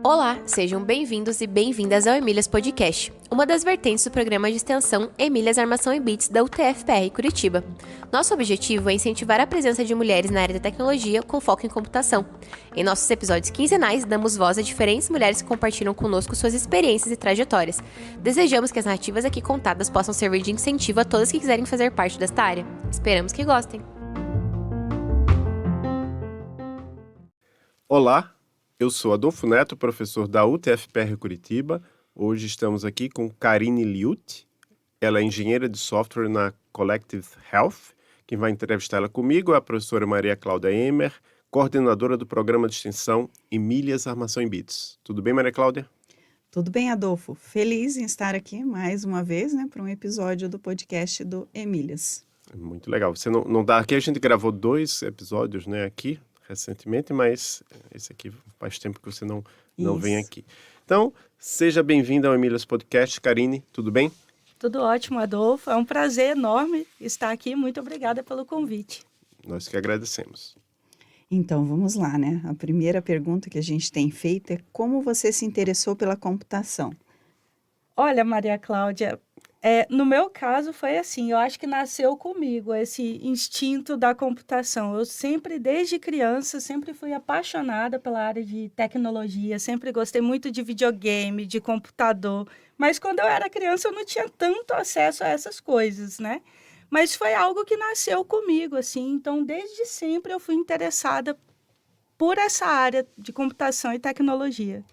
Olá, sejam bem-vindos e bem-vindas ao Emílias Podcast, uma das vertentes do programa de extensão Emílias Armação e Bits da UTF-PR Curitiba. Nosso objetivo é incentivar a presença de mulheres na área da tecnologia com foco em computação. Em nossos episódios quinzenais, damos voz a diferentes mulheres que compartilham conosco suas experiências e trajetórias. Desejamos que as narrativas aqui contadas possam servir de incentivo a todas que quiserem fazer parte desta área. Esperamos que gostem! Olá, eu sou Adolfo Neto, professor da UTF-PR Curitiba. Hoje estamos aqui com Karine Liut. Ela é engenheira de software na Collective Health. Quem vai entrevistar ela comigo é a professora Maria Cláudia Emer, coordenadora do programa de extensão Emílias Armação em Bits. Tudo bem, Maria Cláudia? Tudo bem, Adolfo. Feliz em estar aqui mais uma vez, para um episódio do podcast do Emílias. Muito legal. Você não dá aqui, a gente gravou 2 episódios, aqui recentemente, mas esse aqui faz tempo que você não vem aqui. Então, seja bem-vinda ao Emílias Podcast. Karine, tudo bem? Tudo ótimo, Adolfo. É um prazer enorme estar aqui. Muito obrigada pelo convite. Nós que agradecemos. Então, vamos lá, A primeira pergunta que a gente tem feito é como você se interessou pela computação? Olha, Maria Cláudia, no meu caso foi assim, eu acho que nasceu comigo esse instinto da computação. Eu sempre, desde criança, sempre fui apaixonada pela área de tecnologia, sempre gostei muito de videogame, de computador, mas quando eu era criança eu não tinha tanto acesso a essas coisas, Mas foi algo que nasceu comigo, assim, então desde sempre eu fui interessada por essa área de computação e tecnologia.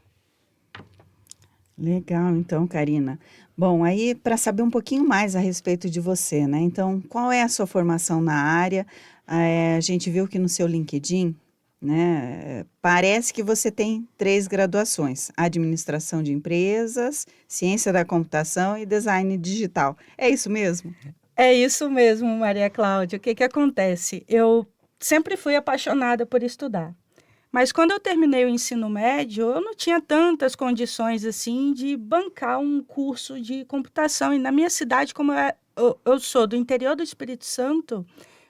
Legal, então, Karina. Bom, aí para saber um pouquinho mais a respeito de você, Então, qual é a sua formação na área? A gente viu que no seu LinkedIn, parece que você tem 3 graduações: administração de empresas, ciência da computação e design digital. É isso mesmo? É isso mesmo, Maria Cláudia. O que acontece? Eu sempre fui apaixonada por estudar. Mas quando eu terminei o ensino médio, eu não tinha tantas condições assim de bancar um curso de computação. E na minha cidade, como eu sou do interior do Espírito Santo,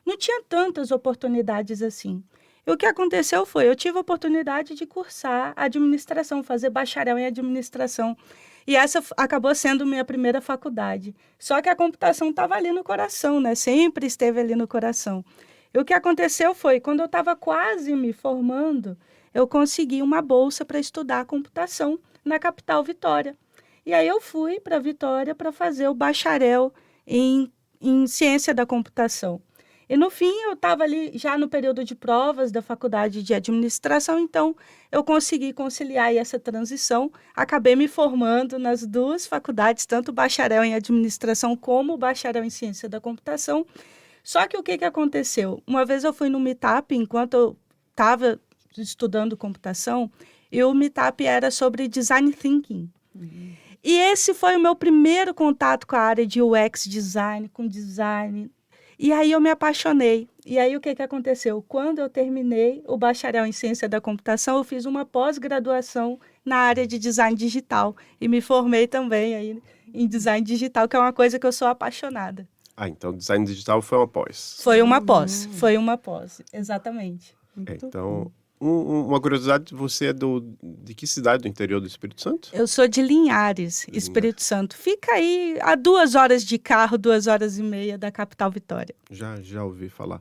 não tinha tantas oportunidades assim. E o que aconteceu foi, eu tive a oportunidade de cursar administração, fazer bacharel em administração. E essa acabou sendo minha primeira faculdade. Só que a computação estava ali no coração, Sempre esteve ali no coração. E o que aconteceu foi, quando eu estava quase me formando, eu consegui uma bolsa para estudar computação na capital Vitória. E aí eu fui para Vitória para fazer o bacharel em ciência da computação. E no fim eu estava ali já no período de provas da faculdade de administração, então eu consegui conciliar essa transição, acabei me formando nas 2 faculdades, tanto o bacharel em administração como o bacharel em ciência da computação. Só que o que aconteceu? Uma vez eu fui no Meetup, enquanto eu estava estudando computação, e o Meetup era sobre Design Thinking. E esse foi o meu primeiro contato com a área de UX Design, com design. E aí eu me apaixonei. E aí o que aconteceu? Quando eu terminei o bacharel em ciência da computação, eu fiz uma pós-graduação na área de design digital. E me formei também aí em design digital, que é uma coisa que eu sou apaixonada. Então design digital foi uma pós. Foi uma pós, exatamente. Então, uma curiosidade, você é de que cidade do interior do Espírito Santo? Eu sou de Linhares, Espírito Santo. Fica aí a 2 horas de carro, 2 horas e meia da capital Vitória. Já ouvi falar.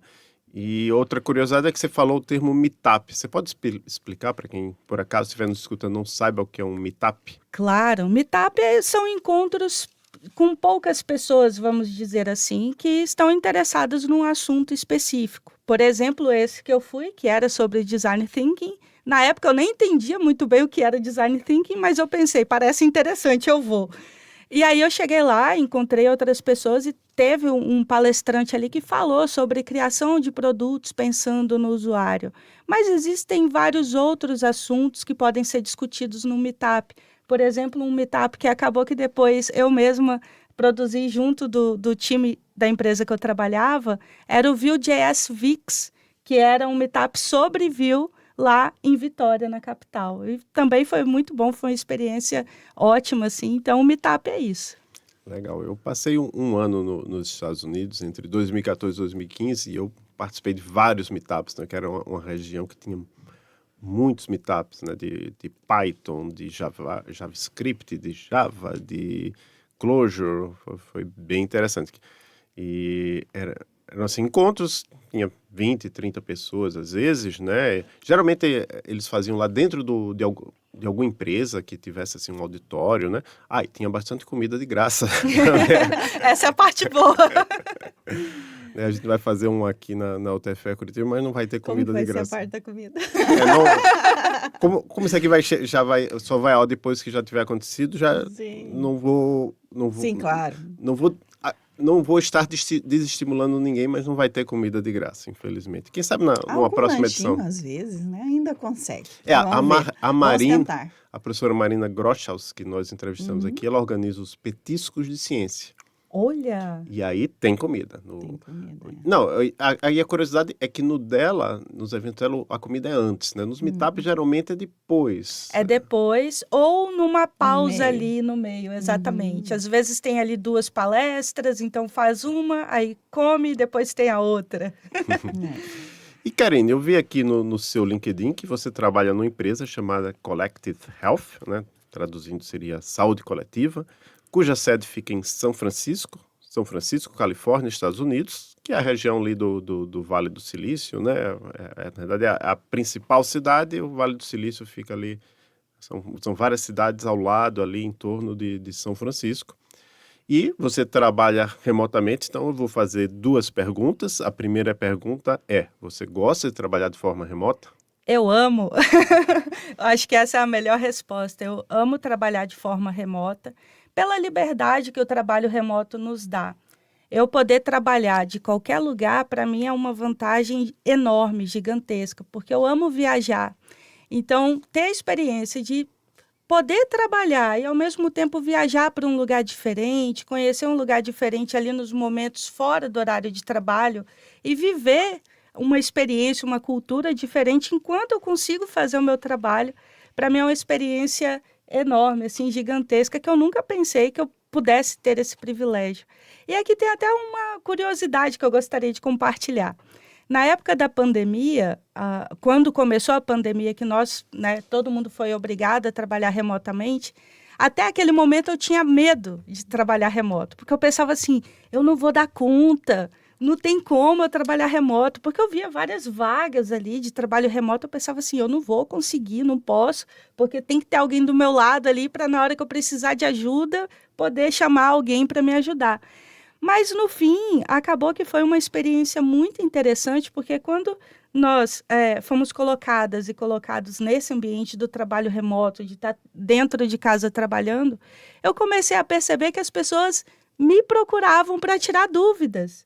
E outra curiosidade é que você falou o termo meetup. Você pode explicar para quem, por acaso, estiver nos escutando, não saiba o que é um meetup? Claro, meetup são encontros com poucas pessoas, vamos dizer assim, que estão interessadas num assunto específico. Por exemplo, esse que eu fui, que era sobre design thinking. Na época eu nem entendia muito bem o que era design thinking, mas eu pensei, parece interessante, eu vou. E aí eu cheguei lá, encontrei outras pessoas e teve um palestrante ali que falou sobre criação de produtos pensando no usuário. Mas existem vários outros assuntos que podem ser discutidos no Meetup. Por exemplo, um Meetup que acabou que depois eu mesma produzi junto do time da empresa que eu trabalhava, era o Vue.js Vix, que era um Meetup sobre Vue lá em Vitória, na capital. E também foi muito bom, foi uma experiência ótima, assim. Então, o Meetup é isso. Legal. Eu passei um ano nos Estados Unidos, entre 2014 e 2015, e eu participei de vários meetups, que era uma região que tinha muitos meetups, né, de Python, de JavaScript, de Java, de Clojure, foi bem interessante. E eram assim, encontros, tinha 20, 30 pessoas às vezes, né? Geralmente eles faziam lá dentro de alguma empresa que tivesse assim um auditório, né? E tinha bastante comida de graça. Essa é a parte boa. A gente vai fazer um aqui na UTFPR Curitiba, mas não vai ter comida Como de vai graça. ser a parte da comida? Como isso aqui só vai ao depois que já tiver acontecido, já Sim. não vou... Sim, claro. Não vou estar desestimulando ninguém, mas não vai ter comida de graça, infelizmente. Quem sabe numa Algum próxima lanchinho, edição. às vezes, né? Ainda consegue. A Vamos tentar. a professora Marina Groschhaus, que nós entrevistamos aqui, ela organiza os petiscos de ciência. Olha! E aí tem comida. Tem comida, Não, aí a curiosidade é que nos eventos dela, a comida é antes, né? Nos meetups, geralmente é depois. É depois ou numa pausa meio. ali no meio, exatamente. Às vezes tem ali 2 palestras, então faz uma, aí come e depois tem a outra. E, Karine, eu vi aqui no seu LinkedIn que você trabalha numa empresa chamada Collective Health, né? Traduzindo seria Saúde Coletiva, cuja sede fica em São Francisco, Califórnia, Estados Unidos, que é a região ali do Vale do Silício, né? Na verdade, a principal cidade, o Vale do Silício fica ali, são várias cidades ao lado, ali em torno de São Francisco. E você trabalha remotamente, então eu vou fazer 2 perguntas. A primeira pergunta é, você gosta de trabalhar de forma remota? Eu amo. Acho que essa é a melhor resposta. Eu amo trabalhar de forma remota, pela liberdade que o trabalho remoto nos dá. Eu poder trabalhar de qualquer lugar, para mim, é uma vantagem enorme, gigantesca, porque eu amo viajar. Então, ter a experiência de poder trabalhar e, ao mesmo tempo, viajar para um lugar diferente, conhecer um lugar diferente ali nos momentos fora do horário de trabalho e viver uma experiência, uma cultura diferente enquanto eu consigo fazer o meu trabalho, para mim é uma experiência enorme, assim, gigantesca, que eu nunca pensei que eu pudesse ter esse privilégio. E aqui tem até uma curiosidade que eu gostaria de compartilhar. Na época da pandemia, quando começou a pandemia, que nós, né, todo mundo foi obrigado a trabalhar remotamente, até aquele momento eu tinha medo de trabalhar remoto, porque eu pensava assim, eu não vou dar conta, não tem como eu trabalhar remoto, porque eu via várias vagas ali de trabalho remoto, eu pensava assim, eu não vou conseguir, não posso, porque tem que ter alguém do meu lado ali para na hora que eu precisar de ajuda, poder chamar alguém para me ajudar. Mas, no fim, acabou que foi uma experiência muito interessante, porque quando nós fomos colocadas e colocados nesse ambiente do trabalho remoto, de estar dentro de casa trabalhando, eu comecei a perceber que as pessoas me procuravam para tirar dúvidas.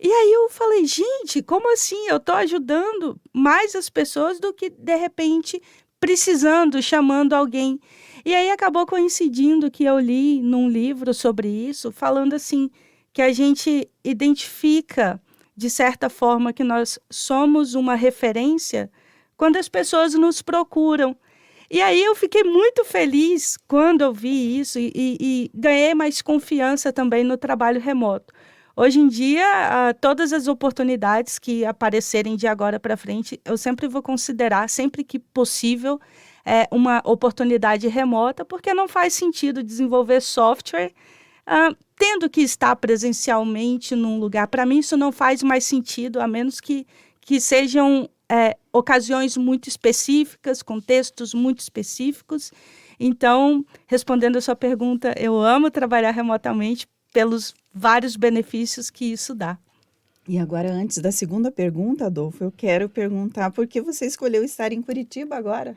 E aí eu falei, gente, como assim? Eu estou ajudando mais as pessoas do que, de repente, precisando, chamando alguém. E aí acabou coincidindo que eu li num livro sobre isso, falando assim, que a gente identifica, de certa forma, que nós somos uma referência quando as pessoas nos procuram. E aí eu fiquei muito feliz quando eu vi isso e ganhei mais confiança também no trabalho remoto. Hoje em dia, todas as oportunidades que aparecerem de agora para frente, eu sempre vou considerar, sempre que possível, uma oportunidade remota, porque não faz sentido desenvolver software tendo que estar presencialmente num lugar. Para mim, isso não faz mais sentido, a menos que sejam ocasiões muito específicas, contextos muito específicos. Então, respondendo a sua pergunta, eu amo trabalhar remotamente pelos vários benefícios que isso dá. E agora, antes da segunda pergunta, Adolfo, eu quero perguntar por que você escolheu estar em Curitiba agora?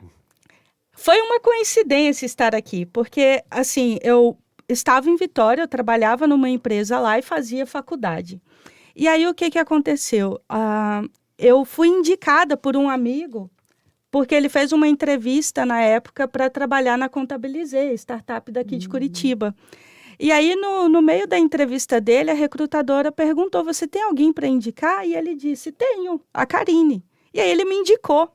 Foi uma coincidência estar aqui, porque, assim, eu estava em Vitória, eu trabalhava numa empresa lá e fazia faculdade. E aí, o que aconteceu? Eu fui indicada por um amigo, porque ele fez uma entrevista na época para trabalhar na Contabilizei, startup daqui de Curitiba. E aí, no meio da entrevista dele, a recrutadora perguntou, você tem alguém para indicar? E ele disse, tenho, a Karine. E aí ele me indicou.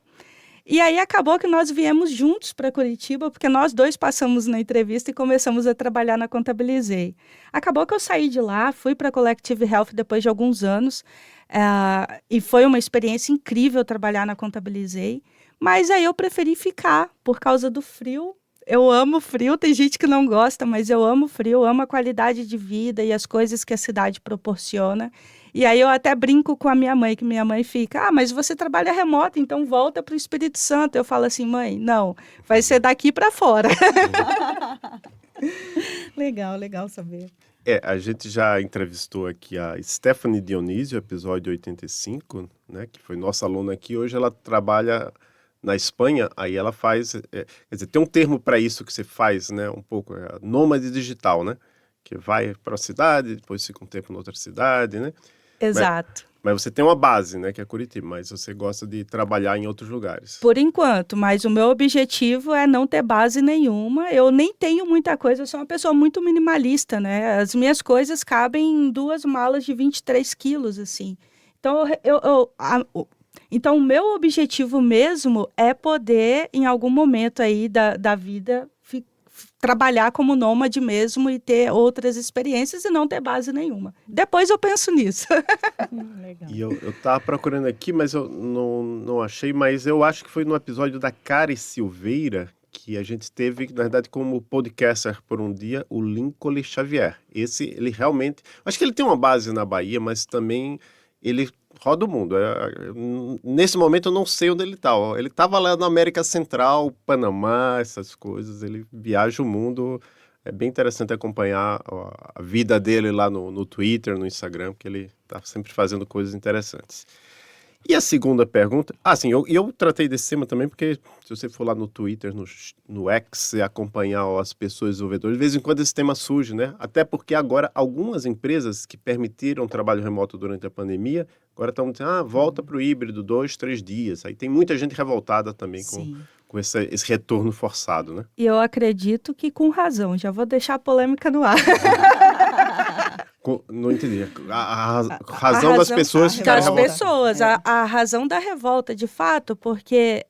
E aí acabou que nós viemos juntos para Curitiba, porque nós dois passamos na entrevista e começamos a trabalhar na Contabilizei. Acabou que eu saí de lá, fui para a Collective Health depois de alguns anos, e foi uma experiência incrível trabalhar na Contabilizei, mas aí eu preferi ficar por causa do frio. Eu amo frio, tem gente que não gosta, mas eu amo frio, amo a qualidade de vida e as coisas que a cidade proporciona. E aí eu até brinco com a minha mãe, que minha mãe fica, mas você trabalha remoto, então volta para o Espírito Santo. Eu falo assim, mãe, não, vai ser daqui para fora. Legal saber. A gente já entrevistou aqui a Stephanie Dionísio, episódio 85, né, que foi nossa aluna aqui. Hoje ela trabalha na Espanha, aí ela faz, quer dizer, tem um termo para isso que você faz, né, um pouco, nômade digital, né, que vai para a cidade, depois fica um tempo em outra cidade, né. Exato. Mas você tem uma base, né, que é Curitiba, mas você gosta de trabalhar em outros lugares. Por enquanto, mas o meu objetivo é não ter base nenhuma. Eu nem tenho muita coisa, eu sou uma pessoa muito minimalista, né? As minhas coisas cabem em 2 malas de 23 quilos, assim. Então, então, o meu objetivo mesmo é poder, em algum momento aí da vida, trabalhar como nômade mesmo e ter outras experiências e não ter base nenhuma. Depois eu penso nisso. Legal. E eu tava procurando aqui, mas eu não achei, mas eu acho que foi no episódio da Cari Silveira que a gente teve, na verdade, como podcaster por um dia, o Lincoln Xavier. Ele realmente... Acho que ele tem uma base na Bahia, mas também ele roda o mundo. Nesse momento eu não sei onde ele está. Ele estava lá na América Central, Panamá, essas coisas. Ele viaja o mundo. É bem interessante acompanhar a vida dele lá no Twitter, no Instagram, porque ele está sempre fazendo coisas interessantes. E a segunda pergunta... sim, eu tratei desse tema também, porque se você for lá no Twitter, no X, e acompanhar as pessoas desenvolvedoras, de vez em quando esse tema surge, né? Até porque agora algumas empresas que permitiram trabalho remoto durante a pandemia, agora estão dizendo, volta para o híbrido, 2, 3 dias. Aí tem muita gente revoltada também com esse retorno forçado, né? E eu acredito que com razão. Já vou deixar a polêmica no ar. Não entendi. A razão das pessoas ficarem revoltadas. A razão da revolta, de fato, porque,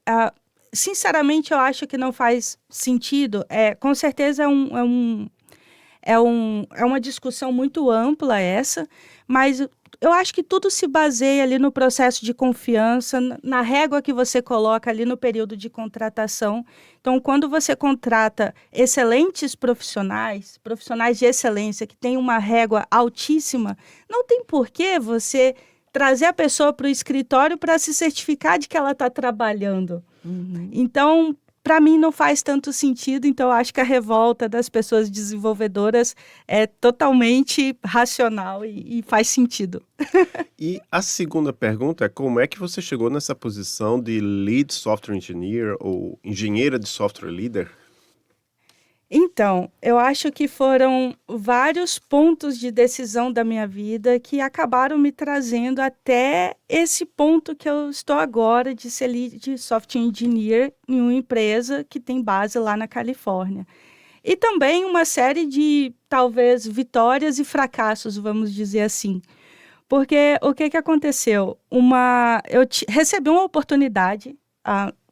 sinceramente, eu acho que não faz sentido. Com certeza é uma discussão muito ampla essa, mas eu acho que tudo se baseia ali no processo de confiança, na régua que você coloca ali no período de contratação. Então, quando você contrata excelentes profissionais de excelência, que têm uma régua altíssima, não tem por que você trazer a pessoa para o escritório para se certificar de que ela está trabalhando. Uhum. Então, para mim não faz tanto sentido, então eu acho que a revolta das pessoas desenvolvedoras é totalmente racional e faz sentido. E a segunda pergunta é como é que você chegou nessa posição de Lead Software Engineer ou Engenheira de Software Líder? Então, eu acho que foram vários pontos de decisão da minha vida que acabaram me trazendo até esse ponto que eu estou agora de ser Lead Software Engineer em uma empresa que tem base lá na Califórnia. E também uma série de, talvez, vitórias e fracassos, vamos dizer assim. Porque o que aconteceu? Eu recebi uma oportunidade,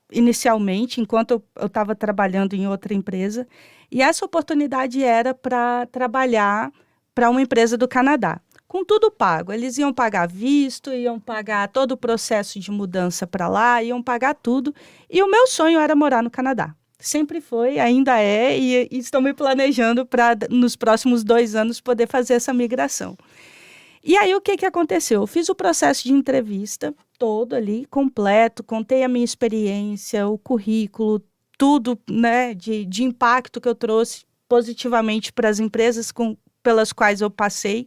inicialmente, enquanto eu estava trabalhando em outra empresa, e essa oportunidade era para trabalhar para uma empresa do Canadá, com tudo pago. Eles iam pagar visto, iam pagar todo o processo de mudança para lá, iam pagar tudo. E o meu sonho era morar no Canadá. Sempre foi, ainda é, e estou me planejando para, nos próximos 2 anos, poder fazer essa migração. E aí, o que aconteceu? Eu fiz o processo de entrevista todo ali, completo, contei a minha experiência, o currículo, tudo, né, de impacto que eu trouxe positivamente para as empresas pelas quais eu passei.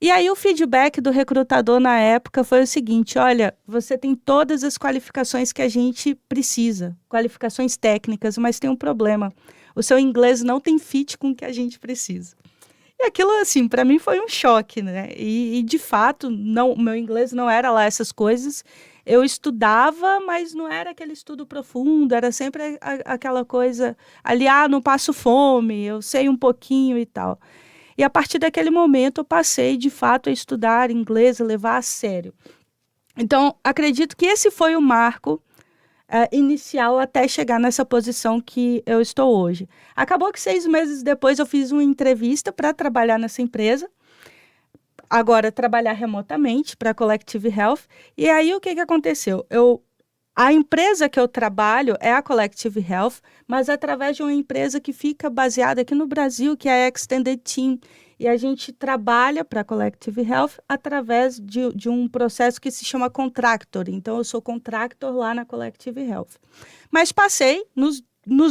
E aí o feedback do recrutador na época foi o seguinte: olha, você tem todas as qualificações que a gente precisa, qualificações técnicas, mas tem um problema. O seu inglês não tem fit com o que a gente precisa. E aquilo, assim, para mim foi um choque, né? E de fato, o meu inglês não era lá essas coisas. Eu estudava, mas não era aquele estudo profundo, era sempre aquela coisa ali, não passo fome, eu sei um pouquinho e tal. E a partir daquele momento eu passei, de fato, a estudar inglês, a levar a sério. Então, acredito que esse foi o marco inicial até chegar nessa posição que eu estou hoje. Acabou que 6 meses depois eu fiz uma entrevista para trabalhar nessa empresa, agora trabalhar remotamente para a Collective Health. E aí o que aconteceu? A empresa que eu trabalho é a Collective Health, mas através de uma empresa que fica baseada aqui no Brasil, que é a Extended Team. E a gente trabalha para a Collective Health através de um processo que se chama contractor. Então, eu sou contractor lá na Collective Health. Mas passei nos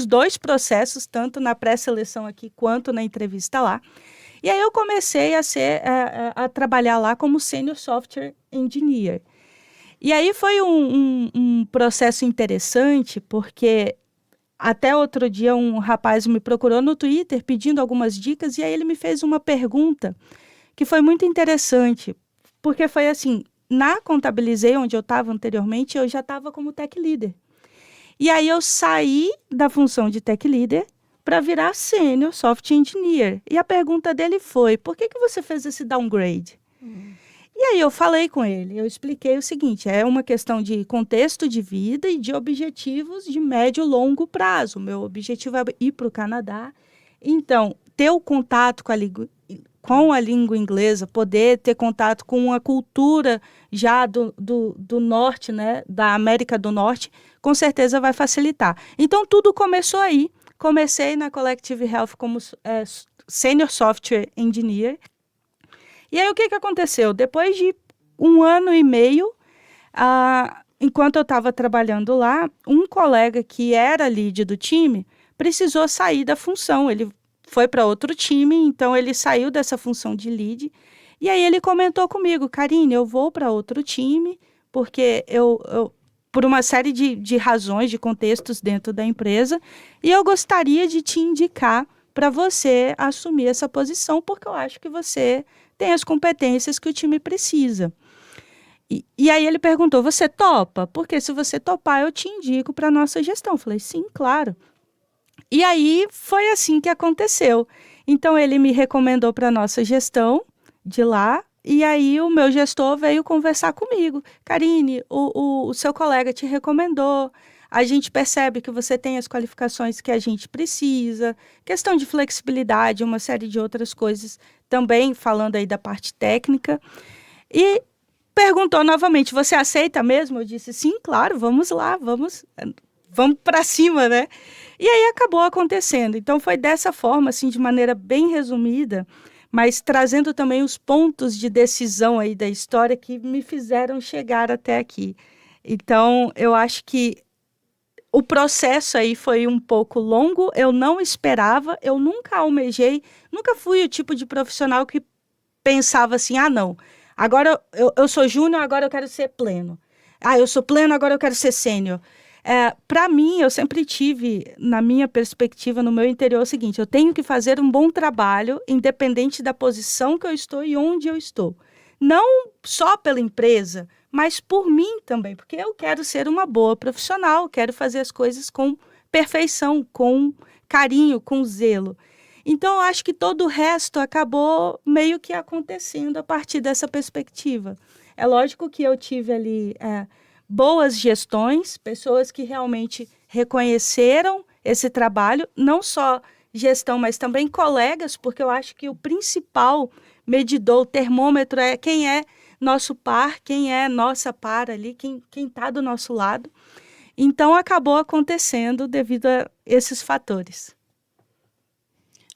2 processos, tanto na pré-seleção aqui quanto na entrevista lá. E aí eu comecei a trabalhar lá como Senior Software Engineer. E aí foi um processo interessante, porque até outro dia um rapaz me procurou no Twitter pedindo algumas dicas, e aí ele me fez uma pergunta que foi muito interessante, porque foi assim, na Contabilizei, onde eu estava anteriormente, eu já estava como Tech Leader. E aí eu saí da função de Tech Leader para virar Senior Software Engineer. E a pergunta dele foi, por que você fez esse downgrade? E aí eu falei com ele, eu expliquei o seguinte, é uma questão de contexto de vida e de objetivos de médio e longo prazo. Meu objetivo é ir para o Canadá. Então, ter o contato com a língua inglesa, poder ter contato com a cultura já do norte, né, da América do Norte, com certeza vai facilitar. Então, tudo começou aí. Comecei na Collective Health como Senior Software Engineer. E aí, o que aconteceu? Depois de 1 ano e meio, enquanto eu estava trabalhando lá, um colega que era lead do time precisou sair da função. Ele foi para outro time, então ele saiu dessa função de lead. E aí ele comentou comigo, Karine, eu vou para outro time, porque eu por uma série de razões, de contextos dentro da empresa, e eu gostaria de te indicar para você assumir essa posição, porque eu acho que você tem as competências que o time precisa. E aí ele perguntou, você topa? Porque se você topar, eu te indico para a nossa gestão. Eu falei, sim, claro. E aí foi assim que aconteceu. Então ele me recomendou para a nossa gestão de lá, e aí o meu gestor veio conversar comigo. Karine, o seu colega te recomendou, a gente percebe que você tem as qualificações que a gente precisa, questão de flexibilidade, uma série de outras coisas, também falando aí da parte técnica. E perguntou novamente, você aceita mesmo? Eu disse, sim, claro, vamos lá, vamos para cima, né? E aí acabou acontecendo. Então foi dessa forma, assim, de maneira bem resumida, mas trazendo também os pontos de decisão aí da história que me fizeram chegar até aqui. Então, eu acho que o processo aí foi um pouco longo, eu não esperava, eu nunca almejei, nunca fui o tipo de profissional que pensava assim, não, agora eu sou júnior, agora eu quero ser pleno. Eu sou pleno, agora eu quero ser sênior. Para mim, eu sempre tive, na minha perspectiva, no meu interior, o seguinte, eu tenho que fazer um bom trabalho, independente da posição que eu estou e onde eu estou. Não só pela empresa, mas por mim também, porque eu quero ser uma boa profissional, quero fazer as coisas com perfeição, com carinho, com zelo. Então, eu acho que todo o resto acabou meio que acontecendo a partir dessa perspectiva. É lógico que eu tive ali boas gestões, pessoas que realmente reconheceram esse trabalho, não só gestão, mas também colegas, porque eu acho que o principal medidor, o termômetro é quem é nosso par, quem é nossa par ali, quem está do nosso lado. Então, acabou acontecendo devido a esses fatores.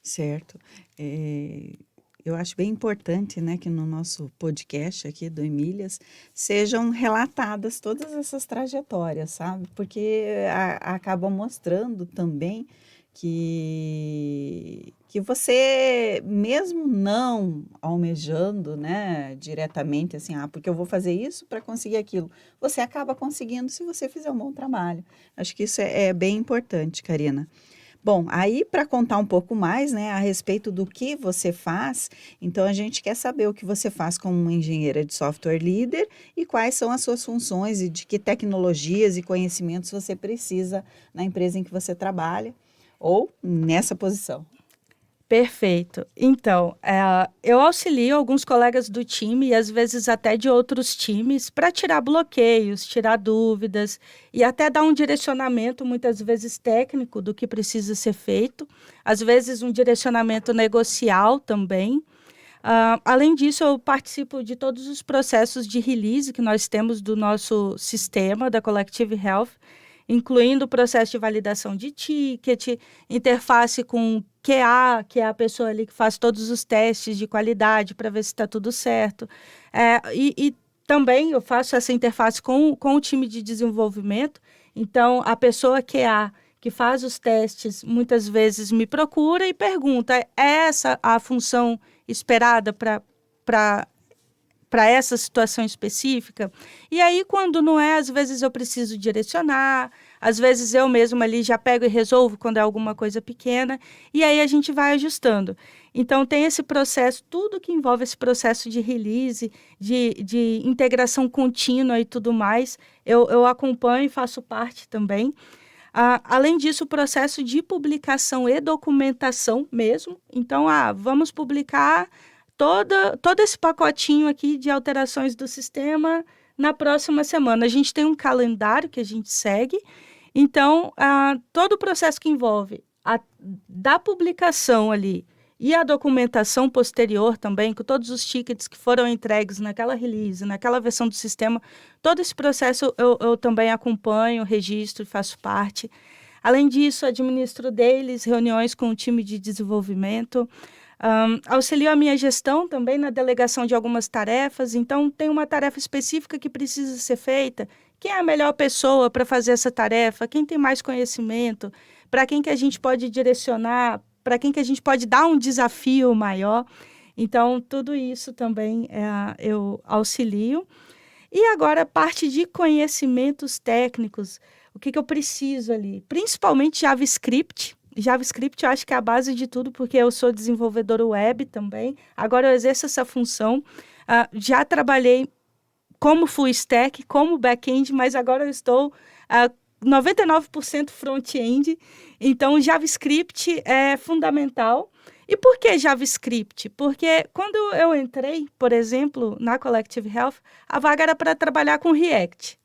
Certo. Eu acho bem importante, né, que no nosso podcast aqui do Emílias sejam relatadas todas essas trajetórias, sabe? Porque acabam mostrando também que você, mesmo não almejando, né, diretamente assim, porque eu vou fazer isso para conseguir aquilo, você acaba conseguindo se você fizer um bom trabalho. Acho que isso é bem importante, Karina. Bom, aí para contar um pouco mais, né, a respeito do que você faz, então a gente quer saber o que você faz como uma engenheira de software líder e quais são as suas funções e de que tecnologias e conhecimentos você precisa na empresa em que você trabalha ou nessa posição. Perfeito. Então, eu auxilio alguns colegas do time e às vezes até de outros times para tirar bloqueios, tirar dúvidas e até dar um direcionamento, muitas vezes técnico, do que precisa ser feito. Às vezes um direcionamento negocial também. Além disso, eu participo de todos os processos de release que nós temos do nosso sistema, da Collective Health, incluindo o processo de validação de ticket, interface com QA, que é a pessoa ali que faz todos os testes de qualidade para ver se está tudo certo. E também eu faço essa interface com o time de desenvolvimento. Então, a pessoa QA que faz os testes, muitas vezes me procura e pergunta, é essa a função esperada para essa situação específica? E aí, quando não é, às vezes eu preciso direcionar, às vezes eu mesma ali já pego e resolvo quando é alguma coisa pequena, e aí a gente vai ajustando. Então, tem esse processo, tudo que envolve esse processo de release, de integração contínua e tudo mais, eu acompanho e faço parte também. Além disso, o processo de publicação e documentação mesmo. Então, vamos publicar todo esse pacotinho aqui de alterações do sistema na próxima semana. A gente tem um calendário que a gente segue. Então, todo o processo que envolve da publicação ali e a documentação posterior também, com todos os tickets que foram entregues naquela release, naquela versão do sistema, todo esse processo eu também acompanho, registro e faço parte. Além disso, administro dailies, reuniões com o time de desenvolvimento, auxilio a minha gestão também na delegação de algumas tarefas. Então, tem uma tarefa específica que precisa ser feita. Quem é a melhor pessoa para fazer essa tarefa? Quem tem mais conhecimento? Para quem que a gente pode direcionar? Para quem que a gente pode dar um desafio maior? Então, tudo isso também eu auxilio. E agora, parte de conhecimentos técnicos. O que eu preciso ali? Principalmente JavaScript. JavaScript eu acho que é a base de tudo, porque eu sou desenvolvedora web também. Agora eu exerço essa função. Já trabalhei como full stack, como back-end, mas agora eu estou 99% front-end. Então, JavaScript é fundamental. E por que JavaScript? Porque quando eu entrei, por exemplo, na Collective Health, a vaga era para trabalhar com React.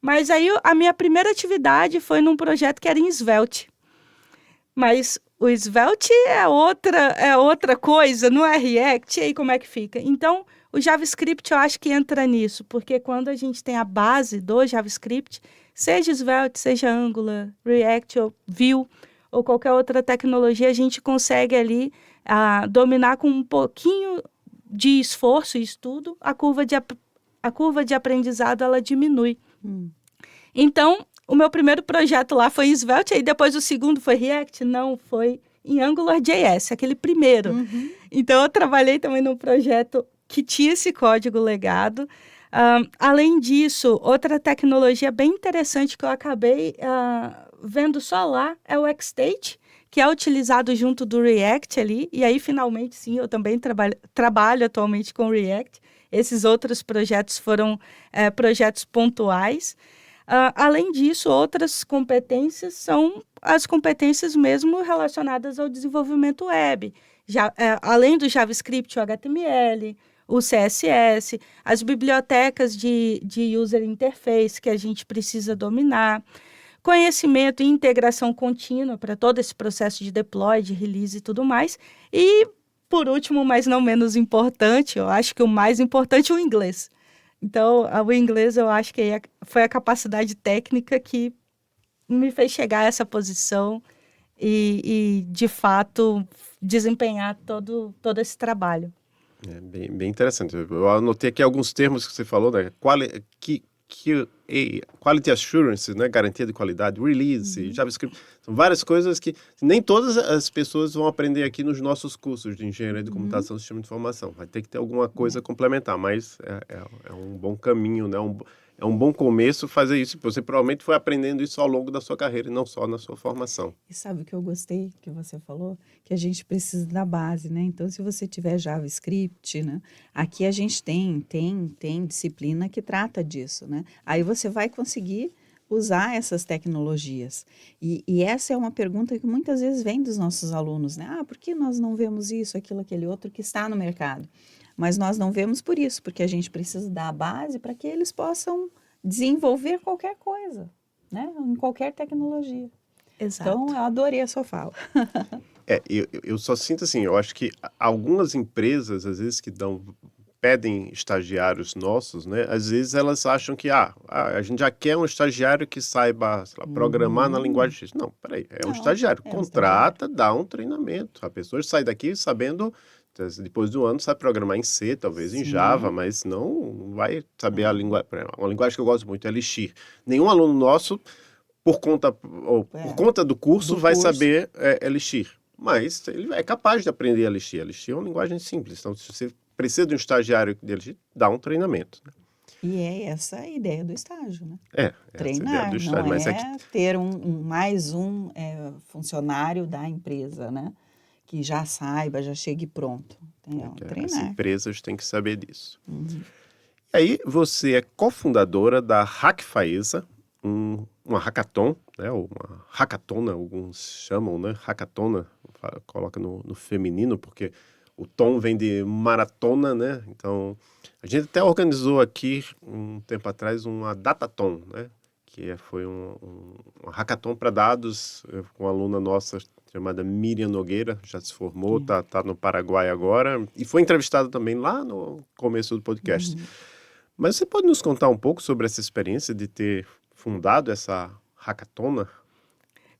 Mas aí a minha primeira atividade foi num projeto que era em Svelte. Mas o Svelte é outra coisa, não é React, e aí como é que fica? Então, o JavaScript eu acho que entra nisso, porque quando a gente tem a base do JavaScript, seja Svelte, seja Angular, React ou Vue, ou qualquer outra tecnologia, a gente consegue ali dominar com um pouquinho de esforço e estudo, a curva de aprendizado ela diminui. Então, o meu primeiro projeto lá foi em Svelte, aí depois o segundo foi React, não, foi em AngularJS, aquele primeiro. Então, eu trabalhei também num projeto que tinha esse código legado. Além disso, outra tecnologia bem interessante que eu acabei vendo só lá é o Xstate, que é utilizado junto do React ali, e aí finalmente sim, eu também trabalho atualmente com React. Esses outros projetos foram projetos pontuais. Além disso, outras competências são as competências mesmo relacionadas ao desenvolvimento web. Além do JavaScript, o HTML, o CSS, as bibliotecas de user interface que a gente precisa dominar, conhecimento e integração contínua para todo esse processo de deploy, de release e tudo mais. E, por último, mas não menos importante, eu acho que o mais importante é o inglês. Então, o inglês eu acho que foi a capacidade técnica que me fez chegar a essa posição e de fato, desempenhar todo esse trabalho. É bem interessante. Eu anotei aqui alguns termos que você falou, né? Quality Assurance, né? Garantia de qualidade, Release, JavaScript. São várias coisas que nem todas as pessoas vão aprender aqui nos nossos cursos de engenharia de computação e sistema de informação. Vai ter que ter alguma coisa complementar, mas é um bom caminho, né? É um bom começo fazer isso. Você provavelmente foi aprendendo isso ao longo da sua carreira e não só na sua formação. E sabe o que eu gostei que você falou? Que a gente precisa da base, né? Então, se você tiver JavaScript, né? Aqui a gente tem disciplina que trata disso, né? Aí você vai conseguir usar essas tecnologias. E essa é uma pergunta que muitas vezes vem dos nossos alunos, né? Por que nós não vemos isso, aquilo, aquele outro que está no mercado? Mas nós não vemos por isso, porque a gente precisa dar a base para que eles possam desenvolver qualquer coisa, né? Em qualquer tecnologia. Exato. Então, eu adorei a sua fala. Eu só sinto assim, eu acho que algumas empresas, às vezes, pedem estagiários nossos, né? Às vezes elas acham que a gente já quer um estagiário que saiba, sei lá, programar na linguagem X. Não, peraí, é um Não, estagiário. é um Contrata, dá um treinamento. A pessoa sai daqui sabendo, depois do ano, sabe programar em C, talvez em Sim. Java, mas não vai saber a linguagem. Uma linguagem que eu gosto muito é Elixir. Nenhum aluno nosso, por conta do curso, vai saber Elixir. Mas ele é capaz de aprender Elixir. Elixir é uma linguagem simples. Então, se você precisa de um estagiário de Elixir, dá um treinamento. Né? E é essa a ideia do estágio, né? Essa Treinar, é a ideia do estágio. não Mas ter mais um funcionário da empresa, né? Que já saiba, já chegue pronto. As Treinar. empresas têm que saber disso. E aí, você é cofundadora da Hackfaesa, uma hackathon, né? Ou uma hackatona, alguns chamam, né? Hackatona, coloca no feminino, porque o tom vem de maratona, né? Então, a gente até organizou aqui, um tempo atrás, uma datathon, né? Que foi uma hackathon para dados, com uma aluna nossa chamada Miriam Nogueira, já se formou, tá no Paraguai agora, e foi entrevistada também lá no começo do podcast. Mas você pode nos contar um pouco sobre essa experiência de ter fundado essa hackatona?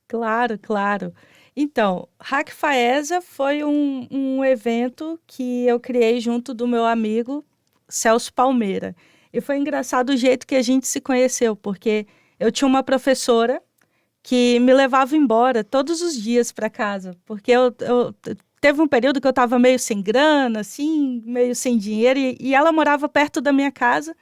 Claro, claro. Então, Hackfaesa foi um evento que eu criei junto do meu amigo Celso Palmeira. E foi engraçado o jeito que a gente se conheceu, porque eu tinha uma professora que me levava embora todos os dias para casa, porque teve um período que eu estava meio sem grana, assim, meio sem dinheiro, e ela morava perto da minha casa.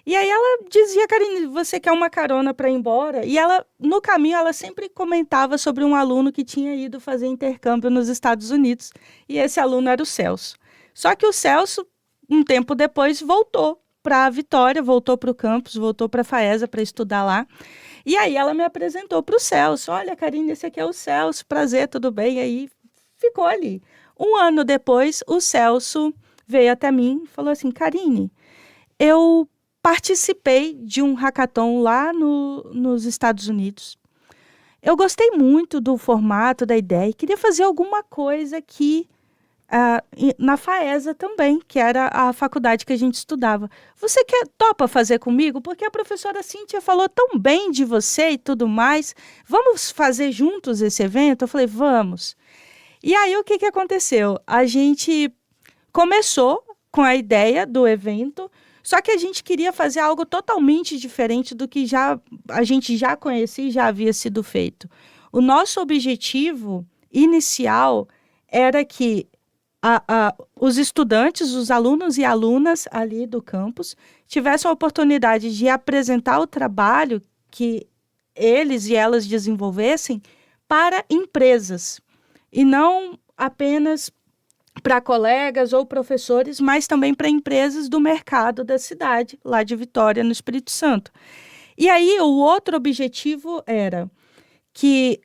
E aí ela dizia, Karine, você quer uma carona para ir embora? E ela, no caminho, ela sempre comentava sobre um aluno que tinha ido fazer intercâmbio nos Estados Unidos. E esse aluno era o Celso. Só que o Celso, um tempo depois, voltou para a Vitória, voltou para o campus, voltou para a FAESA para estudar lá. E aí ela me apresentou para o Celso. Olha, Karine, esse aqui é o Celso, prazer, tudo bem? E aí ficou ali. Um ano depois, o Celso veio até mim e falou assim, Karine, eu participei de um hackathon lá nos Estados Unidos. Eu gostei muito do formato, da ideia, e queria fazer alguma coisa aqui na FAESA também, que era a faculdade que a gente estudava. Você topa fazer comigo? Porque a professora Cíntia falou tão bem de você e tudo mais. Vamos fazer juntos esse evento? Eu falei, vamos. E aí, o que aconteceu? A gente começou com a ideia do evento, só que a gente queria fazer algo totalmente diferente do que a gente já conhecia e já havia sido feito. O nosso objetivo inicial era que os estudantes, os alunos e alunas ali do campus tivessem a oportunidade de apresentar o trabalho que eles e elas desenvolvessem para empresas, e não apenas para colegas ou professores, mas também para empresas do mercado da cidade, lá de Vitória, no Espírito Santo. E aí, o outro objetivo era que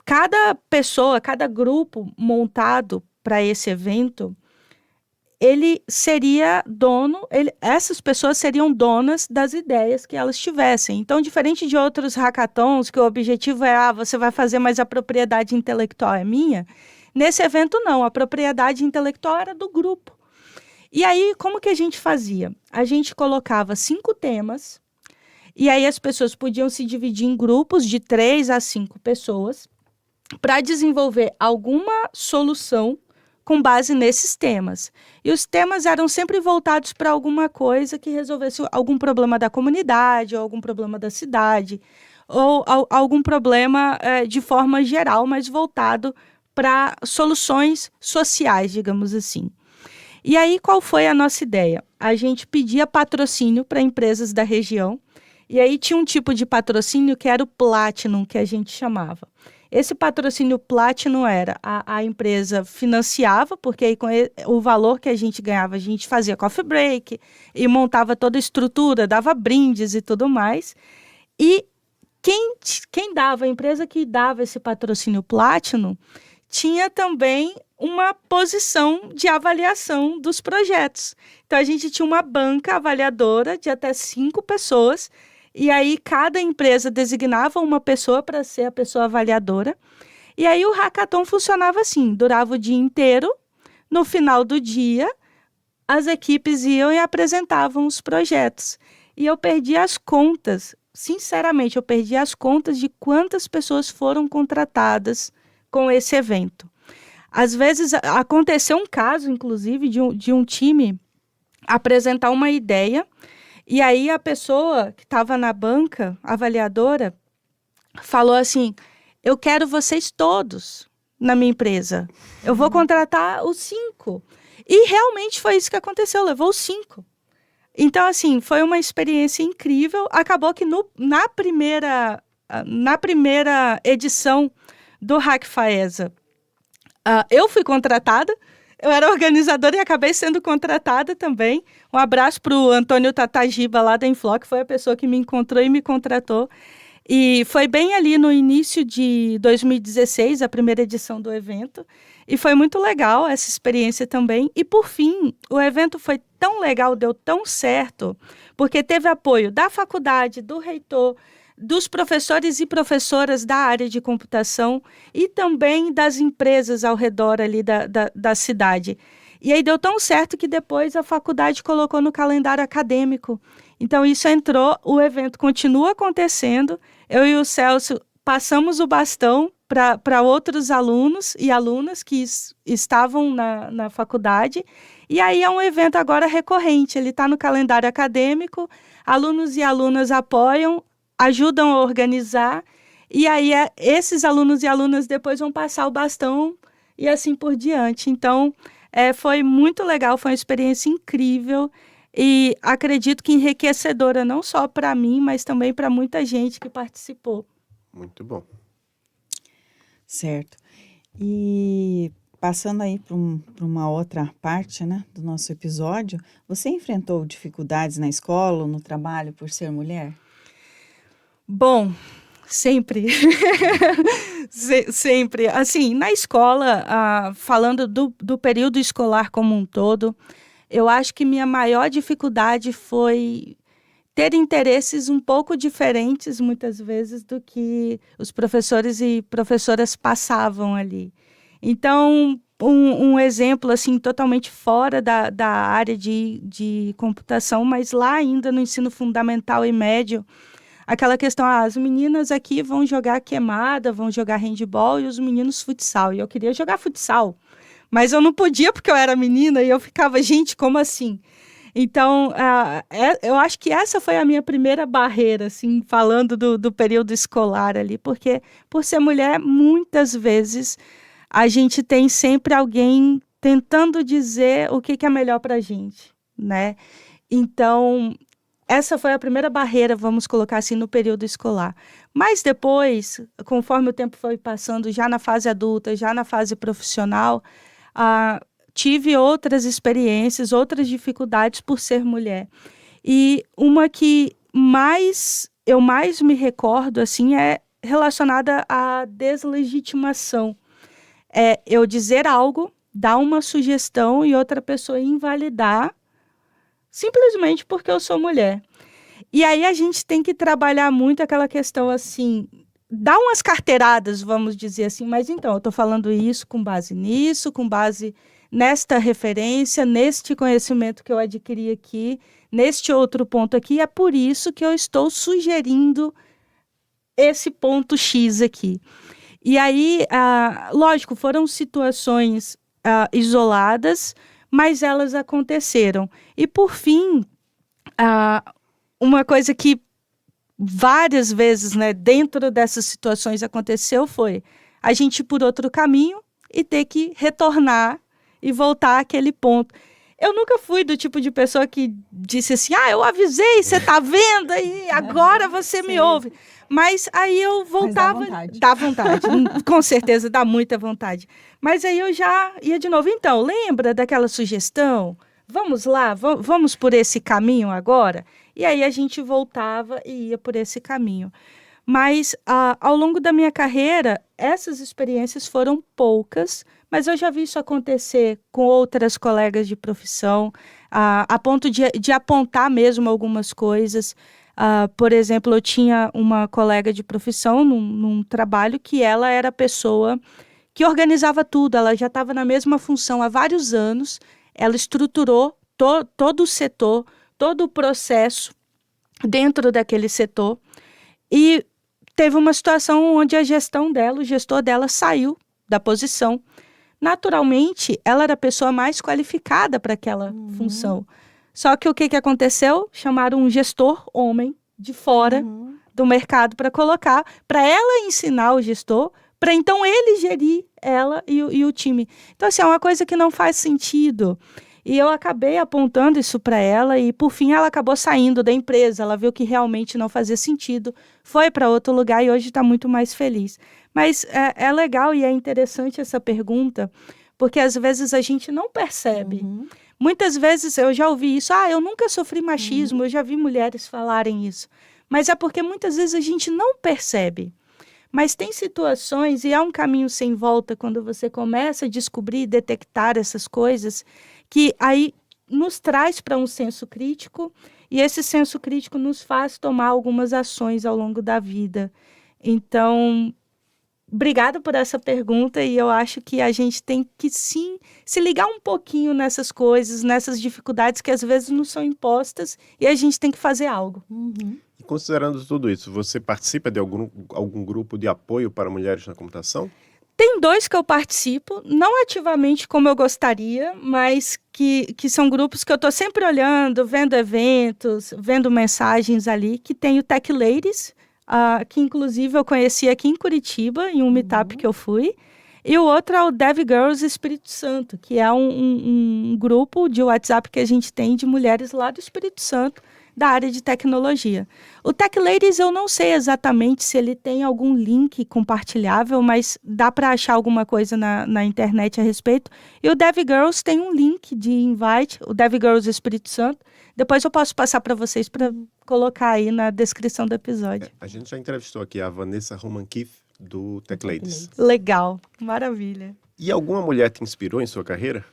cada pessoa, cada grupo montado para esse evento, ele seria essas pessoas seriam donas das ideias que elas tivessem. Então, diferente de outros hackathons, que o objetivo é, você vai fazer, mas a propriedade intelectual é minha, nesse evento, não. A propriedade intelectual era do grupo. E aí, como que a gente fazia? A gente colocava 5 temas, e aí as pessoas podiam se dividir em grupos de 3 a 5 pessoas para desenvolver alguma solução com base nesses temas. E os temas eram sempre voltados para alguma coisa que resolvesse algum problema da comunidade, ou algum problema da cidade, ou algum problema de forma geral, mas voltado para soluções sociais, digamos assim. E aí, qual foi a nossa ideia? A gente pedia patrocínio para empresas da região, e aí tinha um tipo de patrocínio que era o Platinum, que a gente chamava. Esse patrocínio Platinum era a empresa financiava, porque aí com o valor que a gente ganhava, a gente fazia coffee break e montava toda a estrutura, dava brindes e tudo mais. E quem dava, a empresa que dava esse patrocínio Platinum, tinha também uma posição de avaliação dos projetos. Então, a gente tinha uma banca avaliadora de até 5 pessoas, e aí cada empresa designava uma pessoa para ser a pessoa avaliadora. E aí o hackathon funcionava assim, durava o dia inteiro. No final do dia, as equipes iam e apresentavam os projetos. E eu perdi as contas, sinceramente, eu perdi as contas de quantas pessoas foram contratadas com esse evento. Às vezes, aconteceu um caso, inclusive, de um time apresentar uma ideia, e aí a pessoa que estava na banca, avaliadora, falou assim, eu quero vocês todos na minha empresa. Eu vou contratar os 5. E realmente foi isso que aconteceu, levou os 5. Então, assim, foi uma experiência incrível. Acabou que na primeira edição do Hack Faesa, eu fui contratada. Eu era organizadora e acabei sendo contratada também. Um abraço para o Antônio Tatagiba, lá da Inflow, que foi a pessoa que me encontrou e me contratou. E foi bem ali no início de 2016, a primeira edição do evento. E foi muito legal essa experiência também. E, por fim, o evento foi tão legal, deu tão certo, porque teve apoio da faculdade, do reitor, dos professores e professoras da área de computação e também das empresas ao redor ali da cidade. E aí deu tão certo que depois a faculdade colocou no calendário acadêmico. Então isso entrou, o evento continua acontecendo. Eu e o Celso passamos o bastão para outros alunos e alunas que estavam na faculdade. E aí é um evento agora recorrente, ele está no calendário acadêmico, alunos e alunas apoiam, ajudam a organizar, e aí esses alunos e alunas depois vão passar o bastão e assim por diante. Então, foi muito legal, foi uma experiência incrível e acredito que enriquecedora não só para mim, mas também para muita gente que participou. Muito bom. Certo. E passando aí para uma outra parte, né, do nosso episódio, você enfrentou dificuldades na escola ou no trabalho por ser mulher? Bom, sempre. Sempre. Assim, na escola, falando do período escolar como um todo, eu acho que minha maior dificuldade foi ter interesses um pouco diferentes, muitas vezes, do que os professores e professoras passavam ali. Então, um exemplo, assim, totalmente fora da área de computação, mas lá ainda no ensino fundamental e médio, aquela questão, as meninas aqui vão jogar queimada, vão jogar handball e os meninos futsal. E eu queria jogar futsal, mas eu não podia porque eu era menina e eu ficava, gente, como assim? Então, eu acho que essa foi a minha primeira barreira, assim, falando do período escolar ali, porque por ser mulher, muitas vezes a gente tem sempre alguém tentando dizer o que é melhor para a gente, né? Então, essa foi a primeira barreira, vamos colocar assim, no período escolar. Mas depois, conforme o tempo foi passando, já na fase adulta, já na fase profissional, tive outras experiências, outras dificuldades por ser mulher. E uma que eu mais me recordo assim, é relacionada à deslegitimação. Eu dizer algo, dar uma sugestão e outra pessoa invalidar, simplesmente porque eu sou mulher. E aí a gente tem que trabalhar muito aquela questão assim, dar umas carteiradas, vamos dizer assim, mas então, eu estou falando isso com base nisso, com base nesta referência, neste conhecimento que eu adquiri aqui, neste outro ponto aqui, é por isso que eu estou sugerindo esse ponto X aqui. E aí, lógico, foram situações isoladas, mas elas aconteceram. E, por fim, uma coisa que várias vezes, né, dentro dessas situações aconteceu foi a gente ir por outro caminho e ter que retornar e voltar àquele ponto. Eu nunca fui do tipo de pessoa que disse assim, eu avisei, você tá vendo aí, agora você me ouve. Mas aí eu voltava... Mas dá vontade. Com certeza, dá muita vontade. Mas aí eu já ia de novo. Então, lembra daquela sugestão? Vamos lá, vamos por esse caminho agora? E aí a gente voltava e ia por esse caminho. Mas, ao longo da minha carreira, essas experiências foram poucas, mas eu já vi isso acontecer com outras colegas de profissão, a ponto de apontar mesmo algumas coisas. Por exemplo, eu tinha uma colega de profissão num trabalho que ela era a pessoa que organizava tudo, ela já estava na mesma função há vários anos, ela estruturou todo o setor, todo o processo dentro daquele setor, e teve uma situação onde o gestor dela saiu da posição. Naturalmente, ela era a pessoa mais qualificada para aquela função. Só que o que aconteceu? Chamaram um gestor homem de fora do mercado para colocar, para ela ensinar o gestor, para então ele gerir ela e o time. Então, assim, é uma coisa que não faz sentido. E eu acabei apontando isso para ela e, por fim, ela acabou saindo da empresa. Ela viu que realmente não fazia sentido, foi para outro lugar e hoje está muito mais feliz. Mas é legal e é interessante essa pergunta, porque às vezes a gente não percebe. Muitas vezes eu já ouvi isso, eu nunca sofri machismo, eu já vi mulheres falarem isso. Mas é porque muitas vezes a gente não percebe. Mas tem situações, e há um caminho sem volta quando você começa a descobrir e detectar essas coisas, que aí nos traz para um senso crítico, e esse senso crítico nos faz tomar algumas ações ao longo da vida. Então, obrigada por essa pergunta, e eu acho que a gente tem que, sim, se ligar um pouquinho nessas coisas, nessas dificuldades que às vezes nos são impostas, e a gente tem que fazer algo. E considerando tudo isso, você participa de algum grupo de apoio para mulheres na computação? Tem 2 que eu participo, não ativamente como eu gostaria, mas que são grupos que eu estou sempre olhando, vendo eventos, vendo mensagens ali, que tem o Tech Ladies, que inclusive eu conheci aqui em Curitiba, em um meetup que eu fui, e o outro é o Dev Girls Espírito Santo, que é um grupo de WhatsApp que a gente tem de mulheres lá do Espírito Santo, da área de tecnologia. O Tech Ladies eu não sei exatamente se ele tem algum link compartilhável, mas dá para achar alguma coisa na internet a respeito. E o Dev Girls tem um link de invite, o Dev Girls Espírito Santo. Depois eu posso passar para vocês para colocar aí na descrição do episódio. A gente já entrevistou aqui a Vanessa Roman-Keith do Tech Ladies. Legal, maravilha. E alguma mulher te inspirou em sua carreira?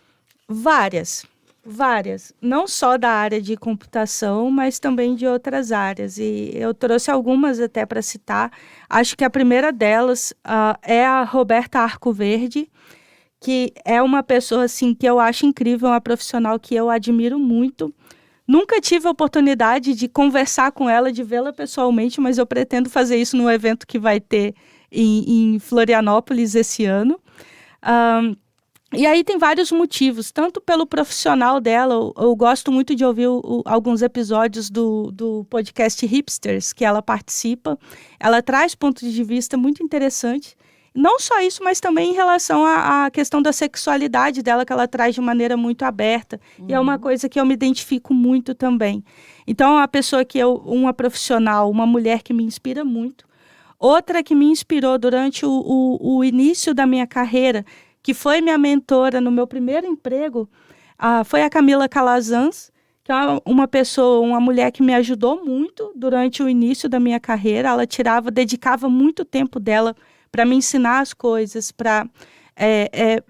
Várias. Não só da área de computação, mas também de outras áreas. E eu trouxe algumas até para citar. Acho que a primeira delas é a Roberta Arcoverde, que é uma pessoa assim, que eu acho incrível, uma profissional que eu admiro muito. Nunca tive a oportunidade de conversar com ela, de vê-la pessoalmente, mas eu pretendo fazer isso num evento que vai ter em Florianópolis esse ano. E aí tem vários motivos, tanto pelo profissional dela, eu gosto muito de ouvir alguns episódios do podcast Hipsters, que ela participa. Ela traz pontos de vista muito interessantes. Não só isso, mas também em relação à questão da sexualidade dela, que ela traz de maneira muito aberta. E é uma coisa que eu me identifico muito também. Então, é uma pessoa uma profissional, uma mulher que me inspira muito. Outra que me inspirou durante o início da minha carreira, que foi minha mentora no meu primeiro emprego, foi a Camila Calazans, que é uma mulher que me ajudou muito durante o início da minha carreira. Ela dedicava muito tempo dela para me ensinar as coisas, para